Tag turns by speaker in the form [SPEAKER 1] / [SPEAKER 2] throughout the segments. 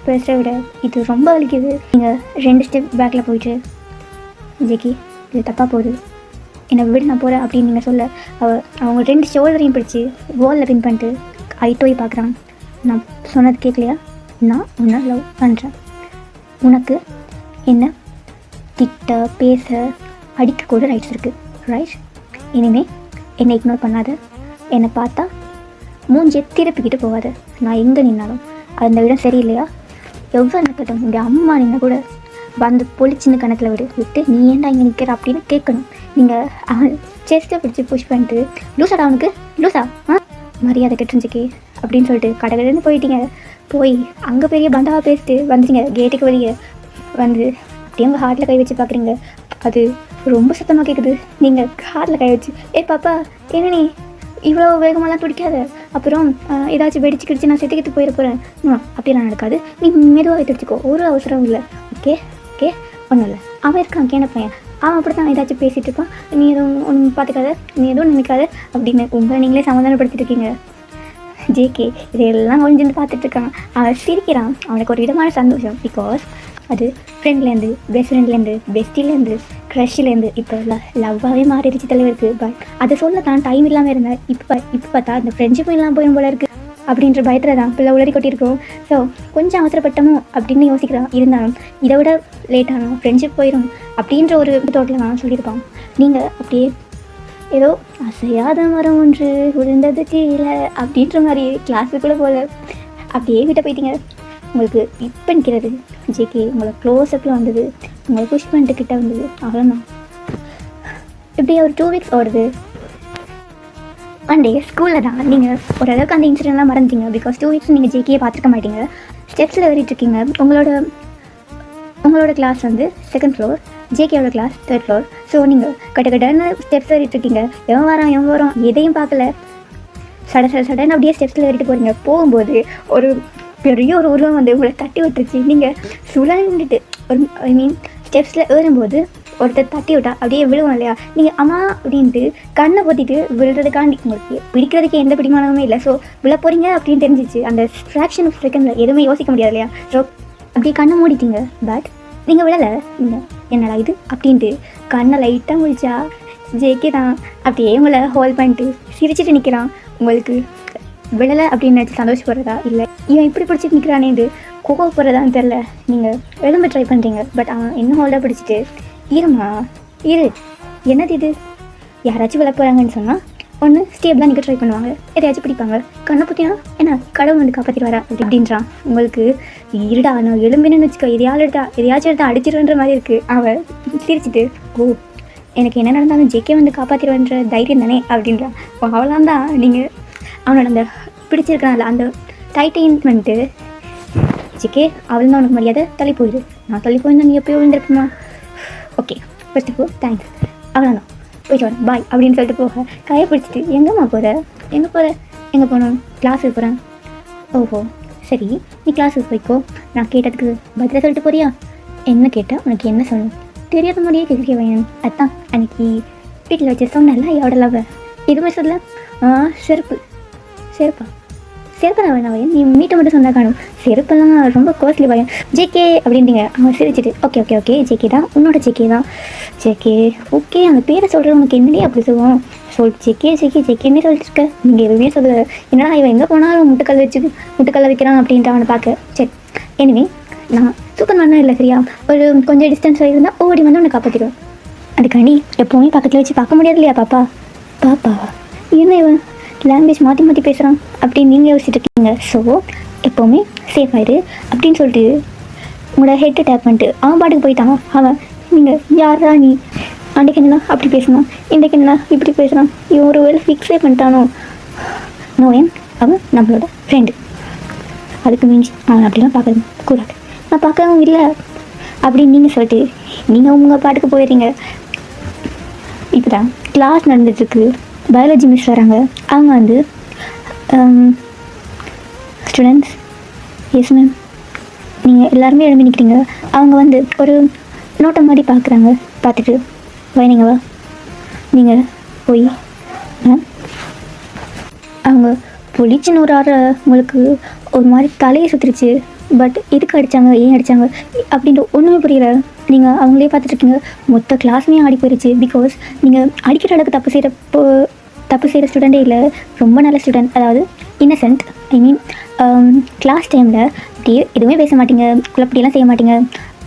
[SPEAKER 1] பேசுகிறத விட இது ரொம்ப வலிக்குது. நீங்கள் 2 ஸ்டெப் பேக்கில் போயிட்டு ஜேகே இது தப்பாக போகுது, என்னை விட நான் போகிறேன் அப்படின்னு நீங்கள் சொல்ல அவங்க 2 ஷோல்டரையும் பிடிச்சி வாலில் பின் பண்ணிட்டு ஐட்டோய் பார்க்குறான். நான் சொன்னது கேட்கலையா? நான் உன்னை லவ் பண்ணுறேன். உனக்கு என்ன திட்ட பேச அடிக்க கூட ரைட்ஸ் இருக்குது, ரைட்? இனிமேல் என்னை இக்னோர் பண்ணாத. என்னை பார்த்தா மூஞ்சியை திருப்பிக்கிட்டு போகாத. நான் எங்கே நின்னாலும் அந்த இடம் சரியில்லையா? எவ்வளோ நிற்கட்டும், இங்கே அம்மா நின்னா கூட வந்து பொழிச்சின்னு கணக்கில் விட்டு நீ ஏன்டா இங்கே நிற்கிற அப்படின்னு கேட்கணும். நீங்கள் அவன் செஸ்ட்டை பிடிச்சி புஷ் பண்ணிட்டு லூசாடா அவனுக்கு லூசா மரியாதை கெட்டுருந்துக்கே அப்படின்னு சொல்லிட்டு கடைன்னு போயிட்டீங்க. போய் அங்கே பெரிய பண்டாவாக பேசிட்டு வந்துட்டீங்க. கேட்டுக்கு வெளியே வந்து அப்படியே உங்கள் ஹார்ட்டில் கை வச்சு பார்க்குறீங்க. அது ரொம்ப சத்தமாக கேட்குது. நீங்கள் ஹார்ட்டில் கை வச்சு பாப்பா என்ன நீ இவ்வளோ வேகமாலாம் துடிக்காத, அப்புறம் ஏதாச்சும் வெடிச்சு நான் செத்துக்கிட்டு போயிட போகிறேன். அப்படிலாம் நடக்காது, நீ மெதுவாக துடிச்சிக்கோ, ஒரு அவசரம் இல்லை. ஓகே ஓகே ஒன்றும் இல்லை. அவன் இருக்கான் கேன பையன், அவன் அப்படி தான் ஏதாச்சும் பேசிகிட்டு இருப்பான். நீ எதுவும் ஒன்றும் பார்த்துக்காத, நீ எதுவும் நினைக்காத அப்படின்னு உங்களை நீங்களே சமாதானப்படுத்திட்டு இருக்கீங்க. ஜேகே இதெல்லாம் கொஞ்சம் பார்த்துட்ருக்கான். அவன் சிரிக்கிறான். அவனுக்கு ஒரு விதமான சந்தோஷம். பிகாஸ் அது ஃப்ரெண்ட்லேருந்து பெஸ்ட் ஃப்ரெண்ட்லேருந்து பெஸ்ட்டிலேருந்து க்ரஷ்லேருந்து இப்போ லவ்வாகவே மாறிடுச்சு தலைவருக்கு. பட் அதை சொல்ல தான் டைம் இல்லாமல் இருந்தேன். இப்போ பார்த்தா அந்த ஃப்ரெண்ட்ஷிப்பும் இல்லாமல் போயும் போல இருக்குது அப்படின்ற பயத்தில் தான் பிள்ளை உளறி கொட்டியிருக்கோம். ஸோ கொஞ்சம் அவசரப்பட்டமோ அப்படின்னு யோசிக்கிறான். இருந்தாலும் இதை விட லேட்டானோ ஃப்ரெண்ட்ஷிப் போயிடும் அப்படின்ற ஒரு தோட்டில் நான் சொல்லியிருப்பான். நீங்கள் அப்படியே ஏதோ அசையாத மரம் ஒன்று விழுந்தது கீழே அப்படின்ற மாதிரி கிளாஸுக்குள்ளே போல அப்படியே விட்ட போயிட்டீங்க. உங்களுக்கு இப்போ நிற்கிறது ஜேகே உங்களை க்ளோஸ்அப்பில் வந்தது, உங்களை புஷ் பண்ணிட்டு கிட்ட வந்தது, அவ்வளோதான். இப்படியே ஒரு 2 வீக்ஸ் ஓடுது. ஒன் டே ஸ்கூலில் தான் நீங்கள் ஓரளவுக்கு அந்த இன்சிடென்ட்லாம் மறந்துட்டீங்க. பிகாஸ் 2 வீக்ஸ் நீங்கள் ஜேகேயை பார்த்துருக்க மாட்டீங்க. ஸ்டெப்ஸில் ஏறிட்டுருக்கீங்க. உங்களோட கிளாஸ் வந்து 2nd ஃப்ளோர், ஜேகேயோட கிளாஸ் 3rd ஃப்ளோர். ஸோ நீங்கள் கட்டன்னு ஸ்டெப்ஸ் ஏறிட்டுருக்கீங்க. எவன் வரான் எதையும் பார்க்கல. சடன் அப்படியே ஸ்டெப்ஸில் ஏறிட்டு போகிறீங்க. போகும்போது ஒரு பெரிய ஒரு உருவம் வந்து உங்களை தட்டி விட்டுருச்சு. நீங்கள் சுழந்துட்டு ஸ்டெப்ஸில் ஏறும்போது ஒருத்தர் தட்டி விட்டா அப்படியே விழுவோம் இல்லையா? நீங்கள் அம்மா அப்படின்ட்டு கண்ணை பொத்திட்டு விழுறதுக்காண்டி உங்களுக்கு பிடிக்கிறதுக்கு எந்த பிடிமானமுமே இல்லை. ஸோ விழ போகிறீங்க அப்படின்னு தெரிஞ்சிச்சு. அந்த ஃப்ராக்ஷன் ஆஃப் செகண்டில் எதுவுமே யோசிக்க முடியாது இல்லையா? ஸோ அப்படியே கண்ணை மூடிட்டீங்க. பட் நீங்கள் விழலை. நீங்கள் என்னடா இது அப்படின்ட்டு கண்ணை லைட்டாக முடிச்சா ஜேகே தான் அப்படியே உங்களை ஹோல்ட் பண்ணிட்டு சிரிச்சிட்டு நிற்கிறான். உங்களுக்கு விழலை அப்படின்னு நினச்சி சந்தோஷப்படுறதா இல்லை இவன் இப்படி பிடிச்சிட்டு நிற்கிறானேது கோவப்படுறதான்னு தெரில. நீங்கள் எலும்பு ட்ரை பண்ணுறீங்க. பட் அவன் இன்னும் ஹோல்டாக பிடிச்சிட்டு இருமா இரு என்னது இது, யாராச்சும் விழ போகிறாங்கன்னு சொன்னால் ஒன்று ஸ்டேபிளாக நிற்க ட்ரை பண்ணுவாங்க, எதையாச்சும் பிடிப்பாங்க. கண்ணை பற்றினா என்ன கடவுள் வந்து காப்பாற்றிட்டு வரா அப்படின்றான். உங்களுக்கு இருடா நான் எலும்பின்னு வச்சுக்கோ, எதையாச்சும் எடுத்தா அடிச்சிருன்ற மாதிரி இருக்குது. அவன் சிரிச்சிட்டு ஓ எனக்கு என்ன நடந்தாலும் ஜேகே வந்து காப்பாற்றிடுவேன்ற தைரியம் தானே அப்படின்றான். அவளாம் தான் நீங்கள் அவனோட அந்த பிடிச்சிருக்கிறான்ல அந்த டைட்மெண்ட்டு ஜேகே அவள் தான் உனக்கு மரியாதை, தள்ளி போயிடு. நான் தள்ளி போயிருந்தா நீ எப்போயோ விழுந்திருக்குமா? Okay first of all thanks, அவ்வளோதான் போயிட்டு வரேன் பாய் அப்படின்னு சொல்லிட்டு போக கையை பிடிச்சிட்டு எங்கேம்மா போகிற, எங்கே போகணும்? கிளாஸுக்கு போகிறேன். ஓஹோ சரி நீ கிளாஸுக்கு போய்க்கோ, நான் கேட்டதுக்கு பதிலாக சொல்லிட்டு போறியா? என்ன கேட்டால் உனக்கு என்ன சொல்லணும் தெரியாத மாதிரியே கேட்க வேணும். அதுதான் அன்றைக்கி வீட்டில் வச்சு சொன்னல எவ்வளோ லவ் எதுவுமே சொல்ல. செருப்பெல்லாம் வேணா பையன், நீ மீட்டை மட்டும் சொன்னா காணும், செருப்பெல்லாம் ரொம்ப காஸ்ட்லி பையன் ஜேகே அப்படின்ட்டீங்க. அவன் சிரிச்சிட்டு ஓகே ஜேகே தான் உன்னோட ஜேகே தான். ஜேகே ஓகே அந்த பேரை சொல்கிற உனக்கு என்னடி அப்படி சொல்லுவோம் ஜேகேன்னே சொல்லிட்டு இருக்க. நீங்கள் எதுவுமே சொல்ல என்னடா இவன் எங்கே போனாலும் முட்டுக்கல்ல வைக்கிறான் அப்படின்ட்டு அவனை பார்க்க. சரி எனிவே நான் சூப்பர் மேனா இல்லை சரியா, ஒரு கொஞ்சம் டிஸ்டன்ஸில் இருந்தால் ஓடி வந்து உன்னை காப்பாற்றிடுவேன். அதுக்காண்டி எப்போவுமே பக்கத்தில் வச்சு பார்க்க முடியாது இல்லையா? பாப்பா என்ன இவன் லாங்குவேஜ் மாற்றி பேசுகிறான் அப்படின்னு நீங்கள் யோசிச்சுட்டு இருக்கீங்க. ஸோ எப்போவுமே சேஃப் ஆயிடு அப்படின்னு சொல்லிட்டு உங்களோட ஹெட்டை டேப் பண்ணிட்டு அவன் பாட்டுக்கு போயிட்டான். அவன் நீங்கள் யாரா நீ அன்றைக்கு என்னன்னா அப்படி பேசினான், இன்றைக்கு என்னன்னா இப்படி பேசுகிறான், இவன் ஒரு வேலை ஃபிக்ஸே பண்ணிட்டானோ நோயன் அவன் நம்மளோட ஃப்ரெண்டு. அதுக்கு மீன்ஸ் அவன் அப்படிலாம் பார்க்கறது கூடாது. நான் பார்க்கவும் இல்லை அப்படின்னு நீங்கள் சொல்லிட்டு நீங்கள் உங்கள் பாட்டுக்கு போயிடுறீங்க. இப்போ தான் கிளாஸ் நடந்துட்டுருக்கு. பயாலஜி மிஸ் வராங்க. அவங்க வந்து ஸ்டூடெண்ட்ஸ் எஸ் மேம் நீங்கள் எல்லாருமே எழுப்பி நிற்கிறீங்க. அவங்க வந்து ஒரு நோட்டம் மாதிரி பார்க்குறாங்க. பார்த்துட்டு வைனீங்க வா நீங்கள் போய் அவங்க பொலிச்சின்னு ஒரு ஆற உங்களுக்கு ஒரு மாதிரி தலையை சுற்றுருச்சு. பட் எதுக்கு அடித்தாங்க, ஏன் அடித்தாங்க அப்படின்ட்டு ஒன்றுமே புரியல. நீங்கள் அவங்களே பார்த்துட்ருக்கீங்க, மொத்த கிளாஸ்மே ஆடி போயிடுச்சு. பிகாஸ் நீங்கள் அடிக்கிற அளவுக்கு தப்பு செய்கிற ஸ்டூடெண்ட்டே இல்லை, ரொம்ப நல்ல ஸ்டூடெண்ட், அதாவது இன்னசென்ட். ஐ மீன் கிளாஸ் டைமில் அப்படியே எதுவுமே பேச மாட்டீங்க, குழப்படியெல்லாம் செய்ய மாட்டீங்க,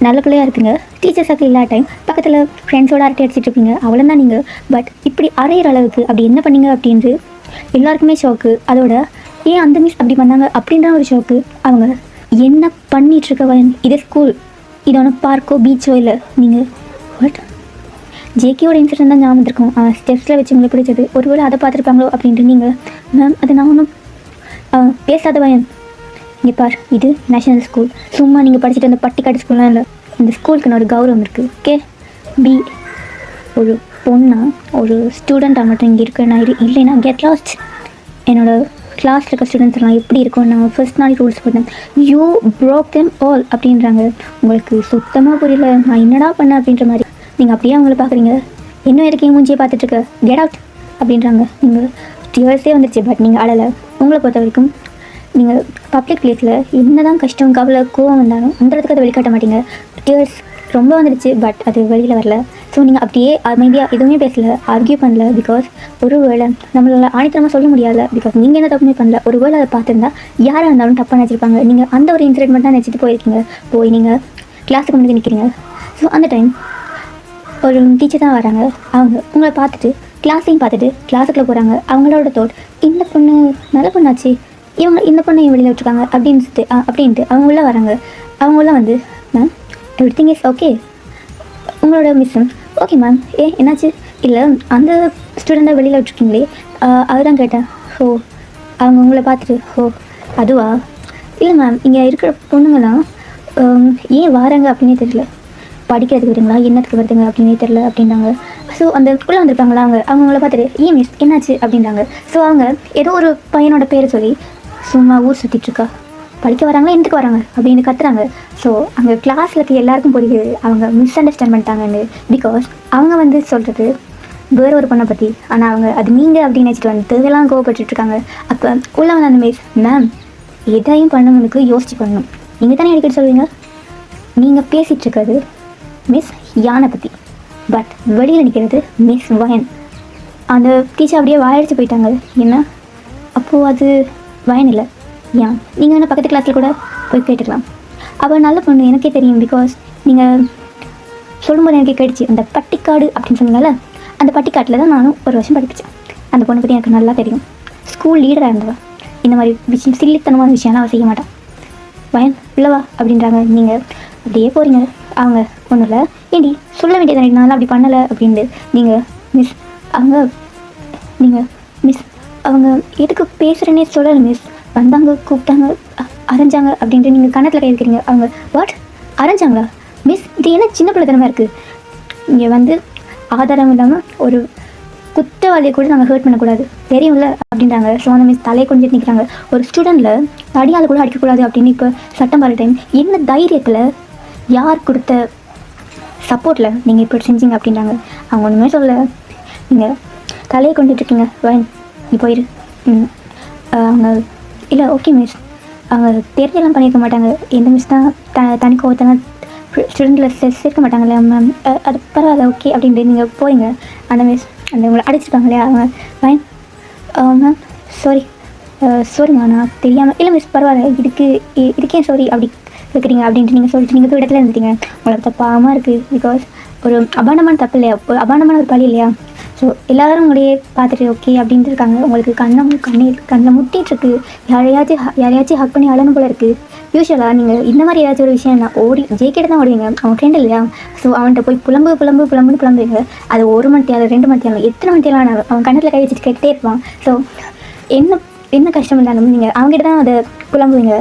[SPEAKER 1] நல்ல பிள்ளையாக இருப்பீங்க. டீச்சர்ஸாக்கு இல்லாத டைம் பக்கத்தில் ஃப்ரெண்ட்ஸோடு அரட்டை அடிச்சிட்டு இருப்பீங்க, அவ்வளோதான் நீங்கள். பட் இப்படி அறையிற அளவுக்கு அப்படி என்ன பண்ணீங்க அப்படின்ட்டு எல்லாருக்குமே ஷோக்கு. அதோட ஏன் அந்த மிஸ் அப்படி பண்ணாங்க அப்படின்ற ஒரு ஷோக்கு. அவங்க என்ன பண்ணிகிட்ருக்க இதே ஸ்கூல், இது ஒன்று பார்க்கோ பீச்சோ இல்லை. நீங்கள் பட் ஜேகேயோட இன்சிடென்ட் தான் ஞாபகம் இருக்கும், ஸ்டெப்ஸில் வச்சு உங்களுக்கு பிடிச்சது. ஒருவேளை அதை பார்த்துருப்பாங்களோ அப்படின்ட்டு நீங்கள் மேம் அது நான் ஒன்றும் பேசாத பையன். இங்கே பார், இது நேஷனல் ஸ்கூல், சும்மா நீங்கள் படிச்சுட்டு அந்த பட்டிக்காட்டு ஸ்கூல்லாம் இல்லை. இந்த ஸ்கூலுக்குன்னு ஒரு கௌரவம் இருக்குது. ஓகே, பி ஒரு பொண்ணாக ஒரு ஸ்டூடெண்ட்டாக மட்டும் இங்கே இருக்க நான் இல்லைன்னா கெட் லாஸ்ட். என்னோடய கிளாஸில் இருக்க ஸ்டூடெண்ட்ஸ் எல்லாம் எப்படி இருக்கும், நான் ஃபர்ஸ்ட் நாள் ரூல்ஸ் போட்டேன், யூ ப்ரோக் தெம் ஆல் அப்படின்றாங்க. உங்களுக்கு சுத்தமாக புரியல நான் என்னடா பண்ணேன் அப்படின்ற மாதிரி. நீங்கள் அப்படியே அவங்கள பார்க்குறீங்க, இன்னும் இருக்கீங்க மூஞ்சியை பார்த்துட்ருக்க, கெட் அவுட் அப்படின்றாங்க. நீங்கள் டியர்ஸே வந்துடுச்சு, பட் நீங்கள் அழலை. உங்களை பொறுத்த வரைக்கும் நீங்கள் பப்ளிக் பிளேஸில் என்ன தான் கஷ்டம், கவலை, கோவம் வந்தாலும் அந்தளவுக்கு அதை வெளிக்காட்ட மாட்டீங்க. டியர்ஸ் ரொம்ப வந்துடுச்சு, பட் அது வெளியில் வரல. ஸோ நீங்கள் அப்படியே அமைதியாக எதுவுமே பேசலை, ஆர்கியூ பண்ணல. பிகாஸ் ஒரு வேளை நம்மளால் ஆணித்தனமாக சொல்ல முடியாது, பிகாஸ் நீங்கள் என்ன தப்புமே பண்ணல. ஒரு வேளை அதை பார்த்துருந்தா யாராக இருந்தாலும் தப்பாக நினச்சிருப்பாங்க. நீங்கள் அந்த ஒரு இன்சிடென்ட் மட்டும் தான் நினச்சிட்டு போயிருக்கீங்க. போய் நீங்கள் கிளாஸுக்கு முன்னாடி நிற்கிறீங்க. ஸோ அந்த டைம் ஒரு டீச்சர் தான் வராங்க. அவங்க உங்களை பார்த்துட்டு கிளாஸையும் பார்த்துட்டு கிளாஸுக்குள்ளே போகிறாங்க. அவங்களோட தோட், இந்த பொண்ணு நல்ல பொண்ணாச்சு, இவங்க இந்த பொண்ணை வெளியில் விட்டுருக்காங்க அப்படின்ட்டு அவங்க உள்ளே வராங்க. அவங்க உள்ளே வந்து ma'am every thing is okay. உங்களோட மிஸ்ஸும் ஓகே மேம், என்னாச்சு, இல்லை அந்த ஸ்டூடெண்ட்டை வெளியில் விட்டுருக்கீங்களே அதுதான் கேட்டேன். ஸோ அவங்க உங்களை பார்த்துட்டு அதுவா, இல்லை மேம் இங்கே இருக்கிற பொண்ணுங்களாம் ஏன் வாராங்க அப்படின்னே தெரியல, படிக்கிறதுக்கு வருதுங்களா என்னத்துக்கு வருதுங்க அப்படின்னே தெரில அப்படின்றாங்க. ஸோ அந்த உள்ளே வந்திருப்பாங்களா அவங்கள பார்த்துட்டு ஏன் மிஸ் என்னாச்சு அப்படின்றாங்க. ஸோ அவங்க ஏதோ ஒரு பையனோட பேரை சொல்லி சும்மா ஊர் சுற்றிட்டுருக்கா, படிக்க வராங்களா என்னத்துக்கு வராங்க அப்படின்னு கத்துறாங்க. ஸோ அங்கே கிளாஸில் இருக்க எல்லாருக்கும் புரியுது அவங்க மிஸ் அண்டர்ஸ்டாண்ட் பண்ணிட்டாங்கன்னு. பிகாஸ் அவங்க சொல்கிறது வேறு ஒரு பொண்ணை பற்றி, ஆனால் அவங்க அது நீங்கள் அப்படின்னு நினச்சிட்டு வந்து இதெல்லாம் கோவப்பட்டுருக்காங்க. அப்போ உள்ளே வந்து அந்த மிஸ் மேம் எதையும் பண்ணவங்களுக்கு யோசிச்சு பண்ணணும், நீங்கள் தானே அடிக்கடி சொல்வீங்க, நீங்கள் பேசிகிட்ருக்கிறது மிஸ் யானை பற்றி, பட் வெளியில் நிற்கிறது மிஸ் வயன். அந்த டீச்சர் அப்படியே வாயடிச்சு போயிட்டாங்க. என்ன அப்போது அது வயன் இல்லை ஏன், நீங்கள் வேணால் பக்கத்து கிளாஸில் கூட போய் கேட்டுக்கலாம். அவள் நல்ல பொண்ணு எனக்கே தெரியும். பிகாஸ் நீங்கள் சொல்லும்போது எனக்கே கேட்டுச்சு, அந்த பட்டிக்காடு அப்படின்னு சொன்னீங்கல்ல, அந்த பட்டிக்காட்டில் தான் நானும் ஒரு வருஷம் படிப்பிச்சேன். அந்த பொண்ணை பற்றி எனக்கு நல்லா தெரியும். ஸ்கூல் லீடராக இருந்தவள். இந்த மாதிரி விஷயம் சில்லித்தனமான விஷயம்லாம் அவள் செய்ய மாட்டான். வயன் இல்லவா அப்படின்றாங்க. நீங்கள் அப்படியே போகிறீங்க. அவங்க ஒன்றும் இல்லை, ஏண்டி சொல்ல வேண்டியது நான்லாம் அப்படி பண்ணலை அப்படின்ட்டு. நீங்கள் மிஸ் அவங்க எதுக்கு பேசுகிறேன்னே சொல்லலை மிஸ், வந்தாங்க கூப்பிட்டாங்க அரைஞ்சாங்க அப்படின்ட்டு நீங்கள் கணத்தில் கை வைக்கிறீங்க. அவங்க வாட் அரைஞ்சாங்களா மிஸ், இது என்ன சின்ன பிள்ளைத்தனமாக இருக்குது, இங்கே வந்து ஆதாரம் இல்லாமல் ஒரு குற்றவாளியை கூட நாங்கள் ஹர்ட் பண்ணக்கூடாது தெரியும்ல அப்படின்றாங்க. ஸோ அந்த மிஸ் தலையை கொஞ்சம் நிற்கிறாங்க. ஒரு ஸ்டூடெண்ட்டில் தடியால் கூட அடிக்கக்கூடாது அப்படின்னு இப்போ சட்டம் பாரு டைம், என்ன தைரியத்தில் யார் கொடுத்த சப்போர்ட்டில் நீங்கள் இப்படி செஞ்சீங்க அப்படின்றாங்க. அவங்க ஒன்றுமே சொல்ல, நீங்கள் தலையை கொண்டுட்ருக்கீங்க, வயன் நீ போயிரு. அவங்க இல்லை ஓகே மிஸ், அவங்க தெரிஞ்செல்லாம் பண்ணியிருக்க மாட்டாங்க, எந்த மிஸ் தான் தனிக்கு ஒருத்தங்க ஸ்டூடெண்ட்டில் சேர்க்க மாட்டாங்களே மேம், அது பரவாயில்ல ஓகே அப்படின்ட்டு நீங்கள் போயிங்க. அந்த மிஸ் அந்த உங்களை அடிச்சிருக்காங்க இல்லையா, அவங்க ஃபைன் மேம் சாரி மேம் நான் தெரியாமல், இல்லை மிஸ் பரவாயில்ல இதுக்கே சாரி அப்படி இருக்கிறீங்க அப்படின்ட்டு நீங்கள் சொல்லிட்டு நீங்கள் போய் இடத்துல இருந்துட்டீங்க. உங்களுக்கு தப்பாமல் இருக்குது. பிகாஸ் ஒரு அபாண்டமான தப்பு இல்லையா, ஒரு அபாண்டமான ஒரு பழி இல்லையா. ஸோ எல்லோரும் உங்களையே பார்த்துட்டு ஓகே அப்படின்ட்டு இருக்காங்க. உங்களுக்கு கண்ணில் முட்டிகிட்ருக்கு, யாரையாச்சும் ஹக் பண்ணி அழணும் போல இருக்குது. யூஸ்வலாக நீங்கள் இந்த மாதிரி ஏதாச்சும் ஒரு விஷயம் நான் ஜேகேட்ட தான் ஓடுவீங்க, அவன் ஃப்ரெண்ட் இல்லையா. ஸோ அவன்கிட்ட போய் புலம்புவீங்க. அது 1 மணி நேரம் 2 மணி நேரம் எத்தனை மணி நேரம் அவன் கண்ணத்தில் கை வச்சுட்டு கேட்டே இருப்பான். ஸோ என்ன கஷ்டம் இருந்தாலும் நீங்கள் அவங்ககிட்ட தான் அதை புலம்புவீங்க.